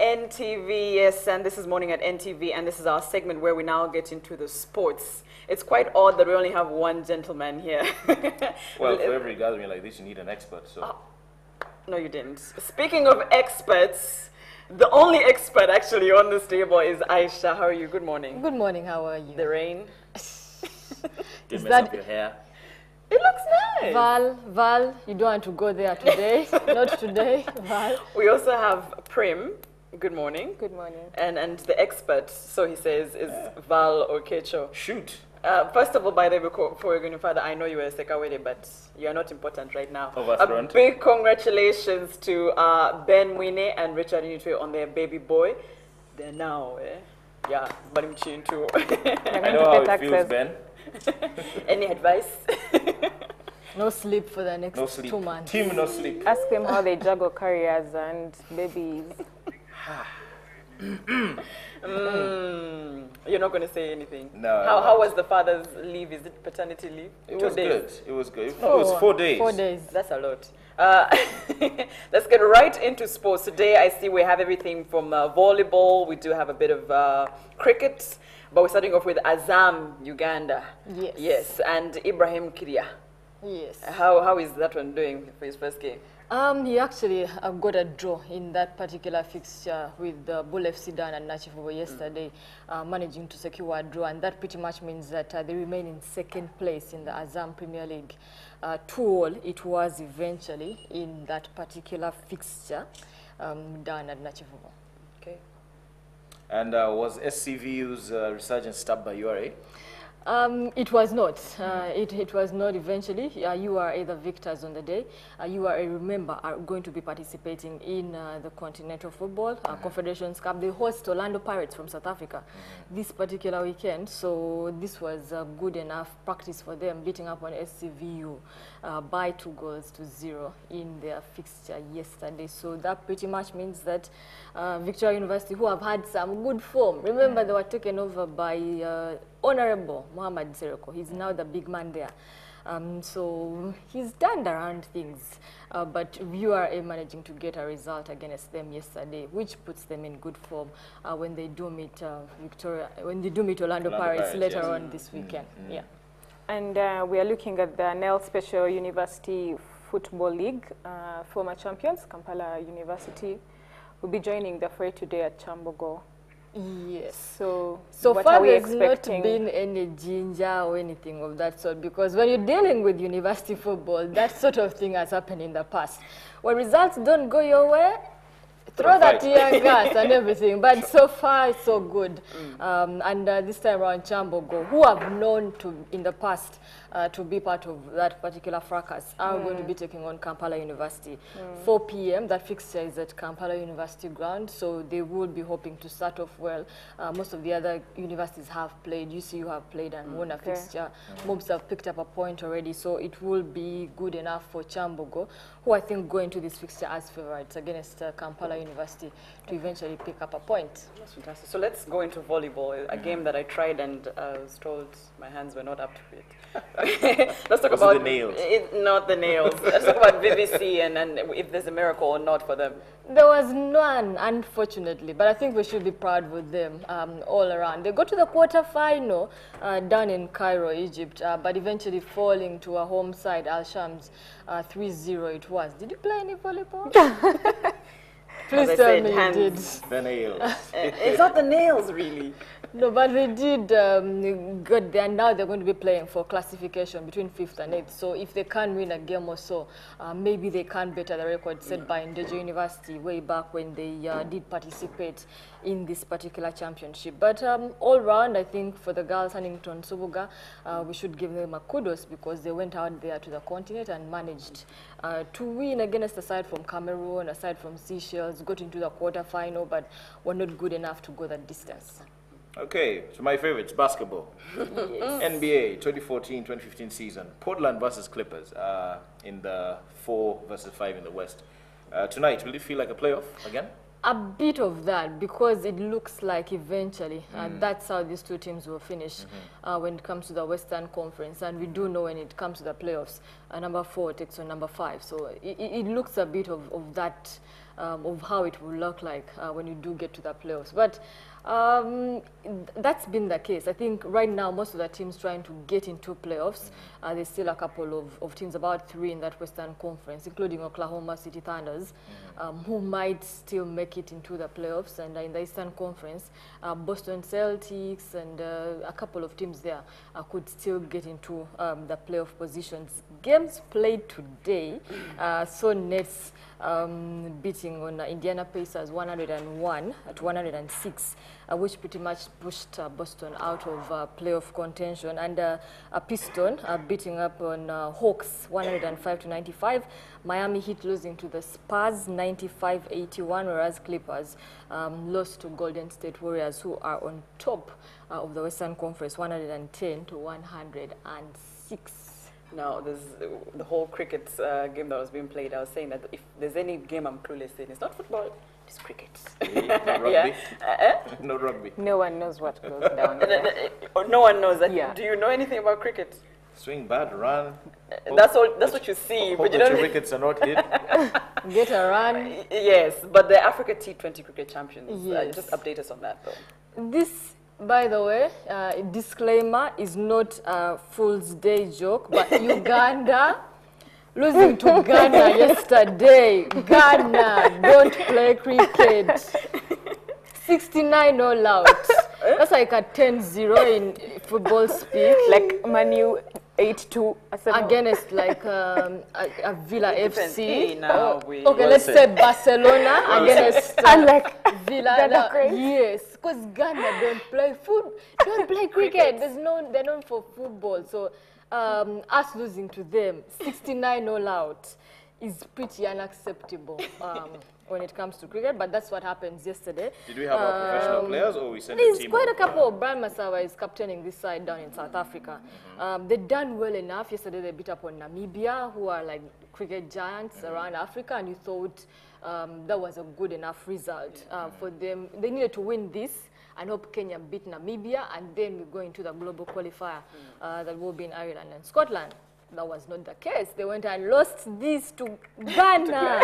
NTV, yes, and this is Morning at NTV, and this is our segment where we now get into the sports. It's quite odd that we only have one gentleman here. Well, for every gathering like this, you need an expert, so... No, you didn't. Speaking of experts, the only expert actually on this table is Aisha. How are you? Good morning. Good morning, how are you? The rain. Did mess up your hair. It looks nice. Val, you don't want to go there today. Not today, Val. We also have Prim. Good morning. Good morning. And the expert, so he says, is Val Okecho. Shoot. First of all, by the way, before we're going further, I know you were a Sekawede, but you're not important right now. A big congratulations to Ben Mwine and Richard Initwe on their baby boy. They're now, yeah, Barimchin too. I know how it feels, Ben. Any advice? No sleep for the next 2 months. Team no sleep. Ask them how they juggle careers and babies. You're not going to say anything. No. How was the father's leave? Is it paternity leave? It was good. It was good. It was 4 days. 4 days. That's a lot. Let's get right into sports. Today I see we have everything from volleyball. We do have a bit of cricket. But we're starting off with Azam, Uganda. Yes. Yes, and Ibrahim Kiria. Yes. How is that one doing for his first game? He actually got a draw in that particular fixture with the Bull FC Dan and Nachifubo yesterday, managing to secure a draw, and that pretty much means that they remain in second place in the Azam Premier League. 2-2 it was eventually in that particular fixture, Dan and Nachifubo. Okay. And was SCVU's resurgence stopped by URA? It was not. It was not eventually. You are the victors on the day. You are, remember, are going to be participating in the Continental Football Confederations Cup. They host Orlando Pirates from South Africa this particular weekend. So this was good enough practice for them, beating up on SCVU by 2-0 in their fixture yesterday. So that pretty much means that Victoria University, who have had some good form, remember they were taken over by Honorable Muhammad Seroko. He's now the big man there. So he's turned around things. But you are managing to get a result against them yesterday, which puts them in good form when they do meet Orlando Pirates later on this weekend. Yeah. And we are looking at the Nile Special University Football League. Former champions, Kampala University, will be joining the fray today at Chambogo. Yes. So what far there's not been any ginger or anything of that sort, because when you're dealing with university football, that sort of thing has happened in the past. When results don't go your way, throw that tear gas and everything. But so far, so good. And this time around, Chambogo, who have known to in the past to be part of that particular fracas, are going to be taking on Kampala University. 4 p.m. That fixture is at Kampala University ground, so they will be hoping to start off well. Most of the other universities have played. UCU have played and won a fixture. Mobs have picked up a point already, so it will be good enough for Chambogo, who I think go into this fixture as favorites against Kampala University to eventually pick up a point. That's fantastic. So let's go into volleyball, a game that I tried and was told my hands were not up to it. Let's talk about the nails. Not the nails. Let's talk about VVC and if there's a miracle or not for them. There was none, unfortunately, but I think we should be proud with them all around. They got to the quarterfinal down in Cairo, Egypt, but eventually falling to a home side, Al Shams, 3-0 it was. Did you play any volleyball? Please tell me you did. The nails. It's not the nails, really. No, but they did good there. Now they're going to be playing for classification between 5th and 8th. So if they can win a game or so, maybe they can better the record set by Ndeje University way back when they did participate in this particular championship. But all round, I think for the girls, Huntington Subuga, we should give them a kudos because they went out there to the continent and managed to win against a side from Cameroon, a side from Seychelles, got into the quarterfinal, but were not good enough to go that distance. Okay, so my favorites, basketball. NBA 2014-2015 season. Portland versus Clippers in the 4 versus 5 in the West. Tonight, will it feel like a playoff again? A bit of that, because it looks like eventually that's how these two teams will finish when it comes to the Western Conference. And we do know when it comes to the playoffs, number 4 takes on number 5. So it looks a bit of that of how it will look like when you do get to the playoffs. But that's been the case. I think right now most of the teams trying to get into playoffs, there's still a couple of teams, about 3 in that Western Conference, including Oklahoma City Thunders, who might still make it into the playoffs. And in the Eastern Conference, Boston Celtics and a couple of teams there could still get into the playoff positions. Games played today, so Nets beating on Indiana Pacers 101 to 106, which pretty much pushed Boston out of playoff contention, and Piston beating up on Hawks 105 to 95. Miami Heat losing to the Spurs 95-81, whereas Clippers lost to Golden State Warriors, who are on top of the Western Conference 110 to 106. Now, there's the whole cricket game that was being played. I was saying that if there's any game I'm clueless in, it's not football, it's cricket. Rugby? Yeah. No rugby. No one knows what goes down there. No one knows that. Yeah. Do you know anything about cricket? Swing bat, run. That's what you see. Hope But you that don't. your wickets are not hit. Get a run. Yes, but the Africa T20 cricket champions. Yes. Just update us on that, though. This, by the way, disclaimer, is not a Fool's Day joke, but Uganda losing to Ghana yesterday. Ghana don't play cricket. 69 all out. That's like a 10-0 in football speak. Like Manu 8-2 against like a Villa FC. Now Okay, let's say Barcelona against unlike Villa. Yes, because Ghana don't play cricket. They're known for football. So us losing to them 69 all out is pretty unacceptable when it comes to cricket, but that's what happens yesterday. Did we have our professional players, or we sent a There's team? quite a couple. Brian Masawa is captaining this side down in South Africa. They've done well enough. Yesterday they beat up on Namibia, who are like cricket giants around Africa, and you thought that was a good enough result for them. They needed to win this and hope Kenya beat Namibia, and then we go into the global qualifier that will be in Ireland and Scotland. That was not the case. They went and lost this to Ghana.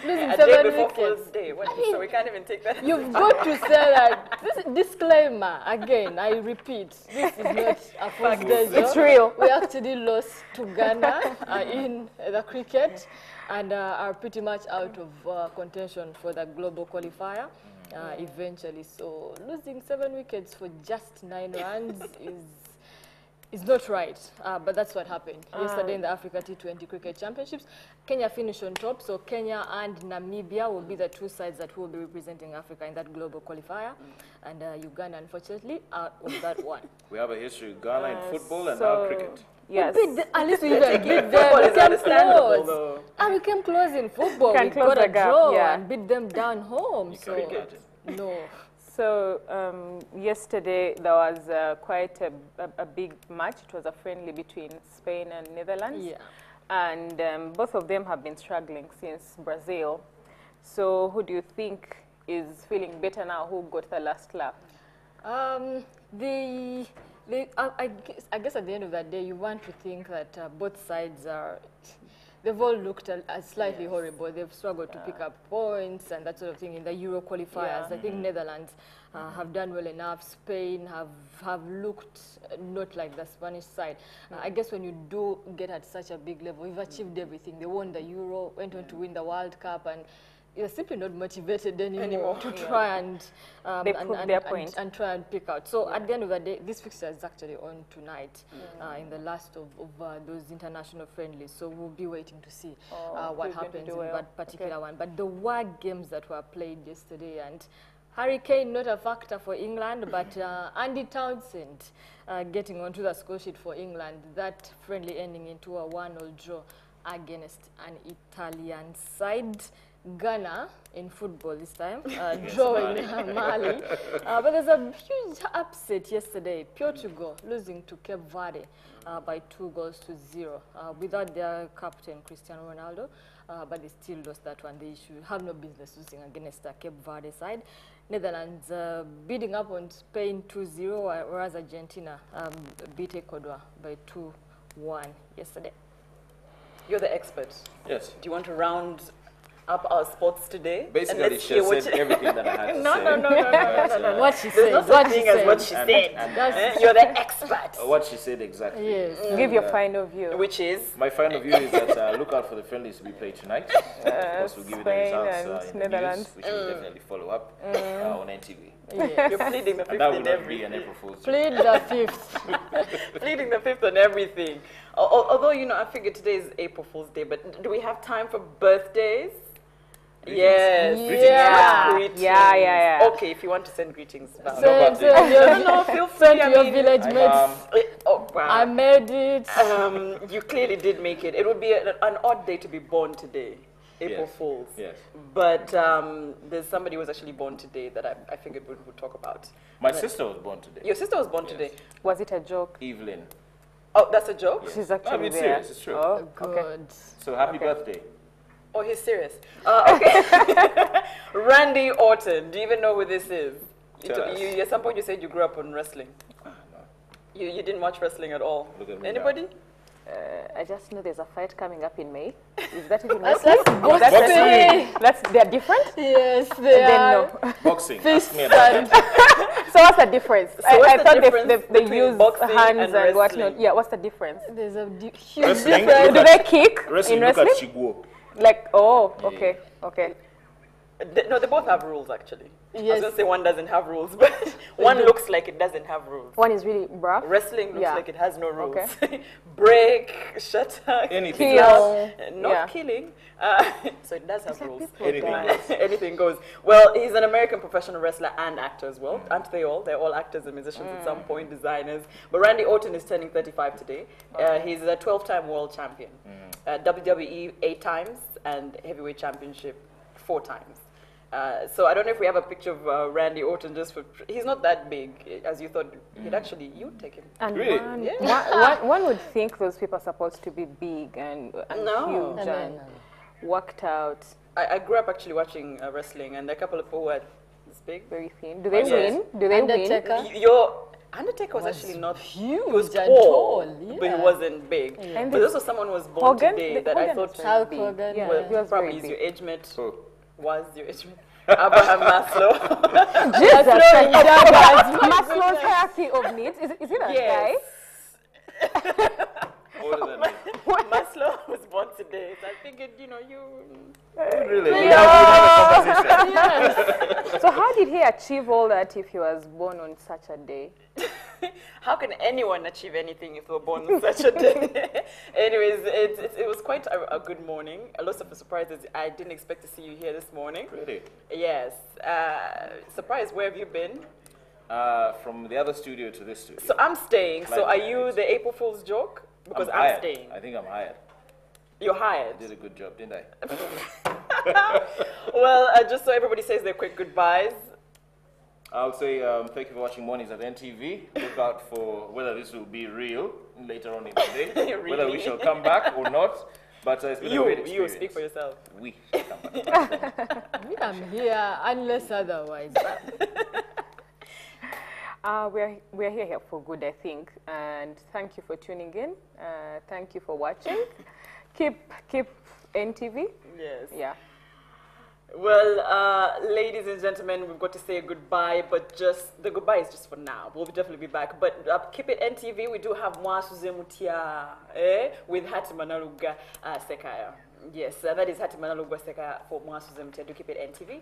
Losing a 7 day before wickets. Fool's Day. So we can't even take that. You've got to say that. This disclaimer, again, I repeat, this is not a Fool's Day joke. It's real. We actually lost to Ghana in the cricket and are pretty much out of contention for the global qualifier eventually. So losing 7 wickets for just 9 runs is not right, but that's what happened yesterday in the Africa T20 Cricket Championships. Kenya finished on top, so Kenya and Namibia will be the 2 sides that will be representing Africa in that global qualifier, and Uganda, unfortunately, out of that one. We have a history of Ghana in football and now cricket. Yes. At least we even beat them. Football We is came understandable, close. though. And we came close in football. Can We close got the a gap, draw yeah. and beat them down home. So, no. So yesterday there was quite a big match. It was a friendly between Spain and Netherlands. Yeah. And both of them have been struggling since Brazil. So who do you think is feeling better now? Who got the last laugh? I guess at the end of that day, you want to think that both sides they've all looked slightly horrible. They've struggled to pick up points and that sort of thing in the Euro qualifiers. I think Netherlands have done well enough. Spain have looked not like the Spanish side. I guess when you do get at such a big level, you've achieved everything. They won the Euro, went on to win the World Cup, and you're simply not motivated anymore to try and try and pick out. So at the end of the day, this fixture is actually on tonight in the last of those international friendlies. So we'll be waiting to see what happens in that particular one. But there were games that were played yesterday, and Hurricane not a factor for England, but Andy Townsend getting onto the score sheet for England. That friendly ending into a 1-1 draw against an Italian side. Ghana in football this time, drawing Mali. But there's a huge upset yesterday. Portugal losing to Cape Verde by 2-0 without their captain, Cristiano Ronaldo. But they still lost that one. They should have no business losing against the Cape Verde side. Netherlands beating up on Spain 2-0, whereas Argentina beat Ecuador by 2-1 yesterday. You're the expert. Yes. Do you want to round up our sports today. Basically, she said everything that I had to say. No. What she said. There's no such thing as what she said. You're the expert. What she said exactly. Yes. Give your final view. Which is? My final view is that look out for the friendlies to be played tonight. Of course, we'll give you the results in the news, which we'll definitely follow up on NTV. Yeah. You're pleading the 5th and that will in not be an April Fool's joke. Plead the 5th. Pleading the 5th on everything. Although, you know, I figured today is April Fool's Day, but do we have time for birthdays? Greetings. Yes. Greetings. Yeah. Okay, if you want to send greetings. Feel free to your village mates. Oh, wow. I made it. You clearly did make it. It would be an odd day to be born today. April Fools. Yes. But there's somebody who was actually born today that I figured we would talk about. My sister was born today. Your sister was born today? Was it a joke? Evelyn. Oh, that's a joke? Yes. She's actually it's there. serious, it's true. Oh, Good. okay. So happy birthday. Oh, he's serious. Okay. Randy Orton. Do you even know who this is? At some point you said you grew up on wrestling. No. You didn't watch wrestling at all. Look at me Anybody? I just know there's a fight coming up in May. Is that even That's boxing? They're different? Yes, they are. No. Boxing. Fist Ask me about and that. So what's the difference? So I thought they between use boxing hands and whatnot. wrestling? Yeah, what's the difference? there's a huge Wrestling, difference. Do they kick Wrestling, in look wrestling? at Chiguo. Like, oh, okay. No, they both have rules, actually. I was Yes. going to say one doesn't have rules, but one looks like it doesn't have rules. One is really rough. Wrestling looks like it has no rules. Okay. Break, shut up, Anything Kill. not killing. So it does have rules. Anything goes. Anything goes. Well, he's an American professional wrestler and actor as well. Aren't they all? They're all actors and musicians at some point, designers. But Randy Orton is turning 35 today. He's a 12-time world champion. WWE 8 times and heavyweight championship 4 times. So I don't know if we have a picture of Randy Orton just for... He's not that big, as you thought. You'd take him. And Really? one would think those people are supposed to be big and No. huge No. and worked out, I grew up actually watching wrestling, and there are a couple of people who are this big. very thin. Do they Yes. win? Do they win? Undertaker. Your Undertaker was actually not huge He was and tall, tall, but he yeah. wasn't big. And But the- also someone was born Hogan? today that I Hogan thought is very Hulk big. Hogan, Yeah, well, he was probably very is big. your age mate. Oh. Was your age mate. Abraham Maslow. Maslow's hierarchy of needs. Is it that Yes. Older than me. Maslow was born today, so I figured, you. Really? We have a conversation. So how did he achieve all that if he was born on such a day? How can anyone achieve anything if they were born on such a day? Anyways, it was quite a good morning. Lots of surprises. I didn't expect to see you here this morning. Really? Yes. Surprise, where have you been? From the other studio to this studio. So I'm staying. So are Like you marriage. the April Fool's joke? Because I'm hired. staying. I think I'm hired. You're I hired. did a good job, didn't I? Well, just so everybody says their quick goodbyes. I'll say thank you for watching Mornings at NTV. Look out for whether this will be real later on in the day, whether we Really? shall come back or not. But it's been a great You experience. speak for yourself. We shall come back. I'm here unless otherwise. We're here for good, I think. And thank you for tuning in. Thank you for watching. Keep NTV. Yes. Yeah. Well, ladies and gentlemen, we've got to say goodbye, but just the goodbye is just for now. We'll definitely be back. But keep it NTV. We do have Mwasuze Mutia with Hatimanaluga Sekaya. Yes, that is Hatimanaluga Sekaya for Mwasuze Mutia. Do keep it NTV.